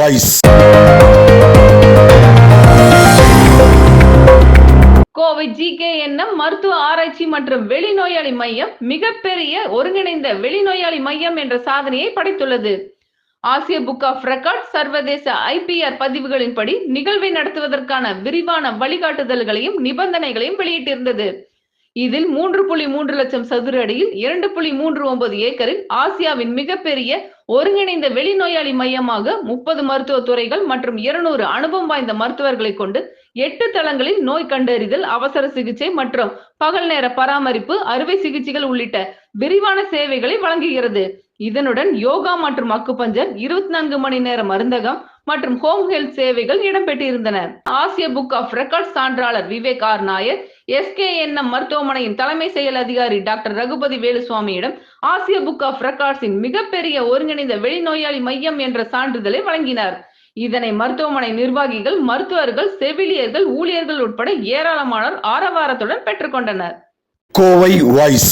Voice. Kovai GKNM மருத்துவ ஆராய்ச்சி மற்றும் வெளிநோயாளி மையம் மிகப்பெரிய ஒருங்கிணைந்த வெளிநோயாளி மையம் என்ற சாதனையை படைத்துள்ளது. ஆசிய புக் ஆஃப் ரெக்கார்ட் சர்வதேச IPR பதிவுகளின்படி நிகழ்வை நடத்துவதற்கான விரிவான வழிகாட்டுதல்களையும் நிபந்தனைகளையும் வெளியிட்டிருந்தது. இதில் 3.3 லட்சம் சதுர அடியில் 2.39 ஏக்கரில் ஆசியாவின் மிகப்பெரிய ஒருங்கிணைந்த வெளிநோயாளி மையமாக 30 மருத்துவ துறைகள் மற்றும் 200 அனுபவம் வாய்ந்த மருத்துவர்களை கொண்டு 8 தளங்களில் நோய் கண்டறிதல், அவசர சிகிச்சை மற்றும் பகல் நேர பராமரிப்பு, அறுவை சிகிச்சைகள் உள்ளிட்ட விரிவான சேவைகளை வழங்குகிறது. இதனுடன் யோகா மற்றும் அக்குபஞ்சர், 24 மணி நேர மருந்தகம் மற்றும் ஹோம் ஹெல்த் சேவைகள் இடம்பெற்றிருந்தன. ஆசிய புக் ஆஃப் ரெக்கார்ட் சான்றாளர் விவேக் ஆர் நாயர், SKNM மருத்துவமனையின் தலைமை செயல் அதிகாரி டாக்டர் ரகுபதி வேலுசுவாமியிடம் ஆசிய புக் ஆஃப் ரெக்கார்ட்ஸின் மிகப்பெரிய ஒருங்கிணைந்த வெளிநோயாளி மையம் என்ற சான்றிதழை வழங்கினார். இதனை மருத்துவமனை நிர்வாகிகள், மருத்துவர்கள், செவிலியர்கள், ஊழியர்கள் உட்பட ஏராளமானோர் ஆரவாரத்துடன் பெற்றுக்கொண்டனர். கோவை வாய்ஸ்.